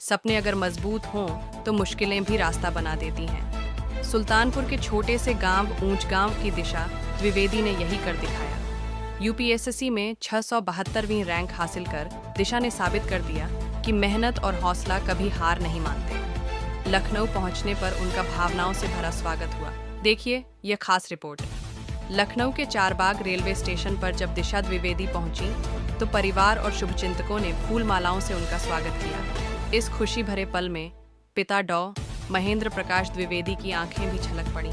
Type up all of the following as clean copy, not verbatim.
सपने अगर मजबूत हों तो मुश्किलें भी रास्ता बना देती हैं। सुल्तानपुर के छोटे से गांव ऊंच गांव की दिशा द्विवेदी ने यही कर दिखाया। यूपीएससी में 672वीं रैंक हासिल कर दिशा ने साबित कर दिया कि मेहनत और हौसला कभी हार नहीं मानते। लखनऊ पहुंचने पर उनका भावनाओं से भरा स्वागत हुआ। देखिए यह खास रिपोर्ट। लखनऊ के चारबाग रेलवे स्टेशन पर जब दिशा द्विवेदी पहुंची तो परिवार और शुभचिंतकों ने फूल मालाओं से उनका स्वागत किया। इस खुशी भरे पल में पिता डॉ. महेंद्र प्रकाश द्विवेदी की आंखें भी छलक पड़ी।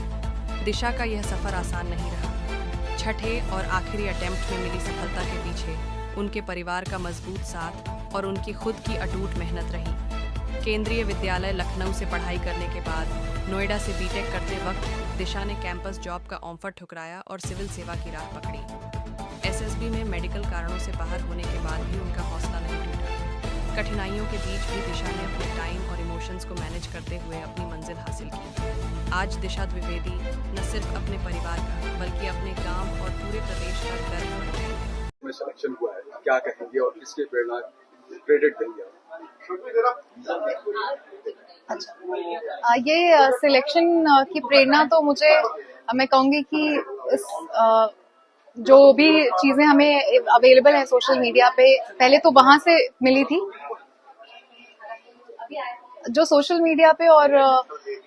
दिशा का यह सफर आसान नहीं रहा। छठे और आखिरी अटेम्प्ट में मिली सफलता के पीछे उनके परिवार का मजबूत साथ और उनकी खुद की अटूट मेहनत रही। केंद्रीय विद्यालय लखनऊ से पढ़ाई करने के बाद नोएडा से बीटेक करते वक्त दिशा ने कैंपस जॉब का ऑफर ठुकराया और सिविल सेवा की राह पकड़ी। एसएसबी में मेडिकल कारणों से बाहर होने के बाद भी उनका हौसला नहीं टूटा। कठिनाइयों के बीच भी दिशा ने अपने टाइम और इमोशंस को मैनेज करते हुए अपनी मंजिल हासिल की। आज दिशा द्विवेदी न सिर्फ अपने परिवार का बल्कि अपने गांव और पूरे प्रदेश का गर्व बन गई। में सिलेक्शन हुआ है, क्या कहेंगे और किसके प्रेरणा क्रेडिट देंगे? अच्छा, ये सिलेक्शन की प्रेरणा तो मुझे मैं कहूँगी कि इस जो भी चीजें हमें अवेलेबल है सोशल मीडिया पे, पहले तो वहां से मिली थी। जो सोशल मीडिया पे और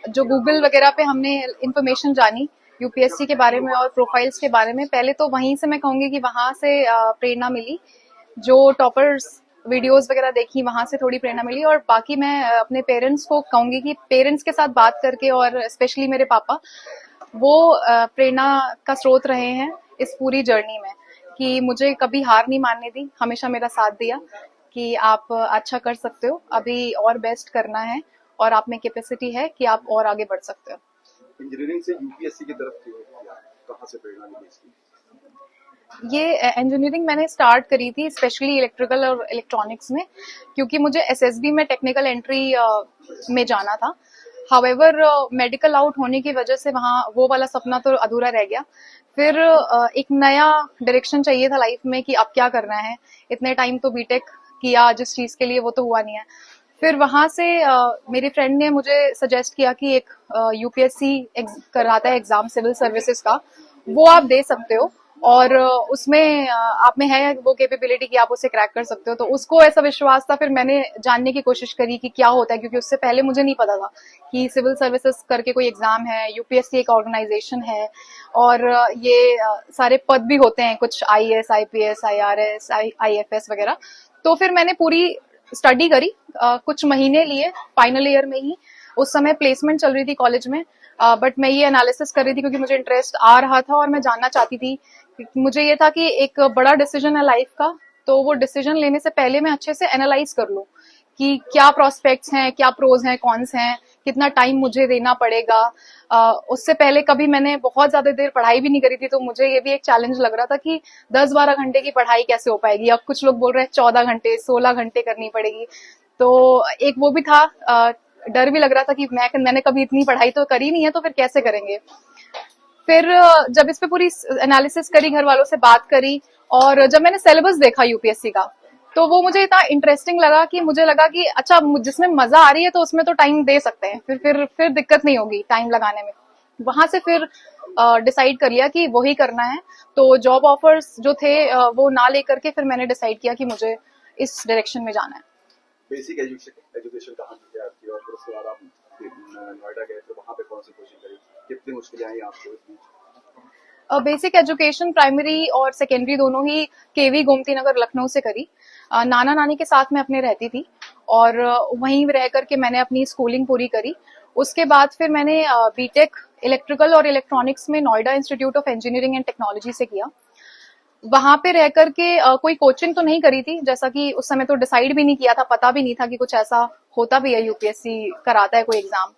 जो गूगल वगैरह पे हमने इंफॉर्मेशन जानी यूपीएससी के बारे में और प्रोफाइल्स के बारे में, पहले तो वहीं से मैं कहूँगी कि वहां से प्रेरणा मिली। जो टॉपर्स वीडियोस वगैरह देखी वहां से थोड़ी प्रेरणा मिली, और बाकी मैं अपने पेरेंट्स को कहूंगी कि पेरेंट्स के साथ बात करके, और स्पेशली मेरे पापा, वो प्रेरणा का स्रोत रहे हैं इस पूरी जर्नी में, कि मुझे कभी हार नहीं मानने दी, हमेशा मेरा साथ दिया कि आप अच्छा कर सकते हो, अभी और बेस्ट करना है और आप में कैपेसिटी है कि आप और आगे बढ़ सकते हो। इंजीनियरिंग से यूपीएससी की तरफ क्यों किया? कहाँ से प्रेरणा मिली इसकी? ये इंजीनियरिंग मैंने स्टार्ट करी थी स्पेशली इलेक्ट्रिकल और इलेक्ट्रॉनिक्स में, क्योंकि मुझे एसएसबी में टेक्निकल एंट्री में जाना था। हाउएवर मेडिकल आउट होने की वजह से वहाँ वो वाला सपना तो अधूरा रह गया। फिर एक नया डायरेक्शन चाहिए था लाइफ में कि अब क्या करना है। इतने टाइम तो बीटेक किया जिस चीज के लिए, वो तो हुआ नहीं है। फिर वहां से मेरी फ्रेंड ने मुझे सजेस्ट किया कि एक यूपीएससी कराता है एग्जाम सिविल सर्विसेज का, वो आप दे सकते हो और उसमें आप में है वो कैपेबिलिटी कि आप उसे क्रैक कर सकते हो। तो उसको ऐसा विश्वास था, फिर मैंने जानने की कोशिश करी कि क्या होता है, क्योंकि उससे पहले मुझे नहीं पता था कि सिविल सर्विसेज करके कोई एग्जाम है, यूपीएससी एक ऑर्गेनाइजेशन है और ये सारे पद भी होते हैं, कुछ आईएएस, आईपीएस, आईआरएस, आईएफएस वगैरह। तो फिर मैंने पूरी स्टडी करी, कुछ महीने लिए फाइनल ईयर में ही। उस समय प्लेसमेंट चल रही थी कॉलेज में, बट मैं ये एनालिसिस कर रही थी क्योंकि मुझे इंटरेस्ट आ रहा था और मैं जानना चाहती थी। मुझे ये था कि एक बड़ा डिसीजन है लाइफ का, तो वो डिसीजन लेने से पहले मैं अच्छे से एनालाइज कर लूं कि क्या प्रोस्पेक्ट्स हैं, क्या प्रोज हैं, कॉन्स हैं, कितना टाइम मुझे देना पड़ेगा। उससे पहले कभी मैंने बहुत ज्यादा देर पढ़ाई भी नहीं करी थी, तो मुझे ये भी एक चैलेंज लग रहा था कि 10-12 घंटे की पढ़ाई कैसे हो पाएगी। अब कुछ लोग बोल रहे हैं 14 घंटे, 16 घंटे करनी पड़ेगी। तो एक वो भी था, डर भी लग रहा था कि मैंने कभी इतनी पढ़ाई तो करी नहीं है, तो फिर कैसे करेंगे। फिर जब इस पे पूरी एनालिसिस करी, घर वालों से बात करी, और जब मैंने सिलेबस देखा यूपीएससी का, तो वो मुझे इतना इंटरेस्टिंग लगा कि मुझे लगा कि अच्छा, जिसमें मजा आ रही है तो उसमें तो टाइम दे सकते हैं, फिर दिक्कत नहीं होगी टाइम लगाने में। वहां से फिर डिसाइड कर लिया कि वही करना है। तो जॉब ऑफर्स जो थे वो ना लेकर के फिर मैंने डिसाइड किया कि मुझे इस डायरेक्शन में जाना है। बेसिक एजुकेशन कहाँ की है आपकी, और फिर उसके बाद आप नोएडा गए तो वहाँ पे कौन सी कोचिंग करी, कितनी मुश्किलें आई आपको इस बीच? बेसिक एजुकेशन प्राइमरी और सेकेंडरी दोनों ही केवी गोमती नगर लखनऊ से करी। नाना नानी के साथ मैं अपने रहती थी और वहीं रह करके मैंने अपनी स्कूलिंग पूरी करी। उसके बाद फिर मैंने बीटेक इलेक्ट्रिकल और इलेक्ट्रॉनिक्स में Noida institute of engineering and technology से किया। वहां पे रह करके कोई कोचिंग तो नहीं करी थी, जैसा कि उस समय तो डिसाइड भी नहीं किया था, पता भी नहीं था कि कुछ ऐसा होता भी है, यूपीएससी कराता है कोई एग्जाम।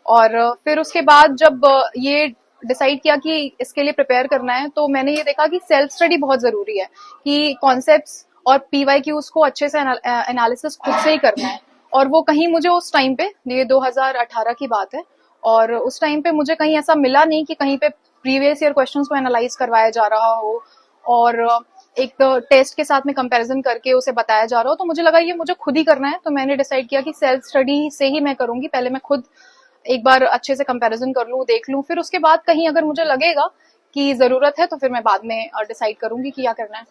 और फिर उसके बाद जब ये डिसाइड किया कि इसके लिए प्रिपेयर करना है, तो मैंने ये देखा कि सेल्फ स्टडी बहुत जरूरी है, कि कॉन्सेप्ट्स और पीवाईक्यूज को अच्छे से एनालिसिस खुद से ही करना है। और वो कहीं मुझे उस टाइम पे, ये 2018 की बात है, और उस टाइम पे मुझे कहीं ऐसा मिला नहीं कि कहीं पे प्रीवियस ईयर क्वेश्चंस को एनालाइज करवाया जा रहा हो। और एक तो टेस्ट के साथ में कंपैरिजन करके उसे बताया जा रहा हो, तो मुझे लगा ये मुझे खुद ही करना है। तो मैंने डिसाइड किया कि सेल्फ स्टडी से ही मैं करूंगी। पहले मैं खुद एक बार अच्छे से कंपैरिजन कर लूं, देख लूं, फिर उसके बाद कहीं अगर मुझे लगेगा कि जरूरत है तो फिर मैं बाद में डिसाइड करूंगी कि क्या करना है।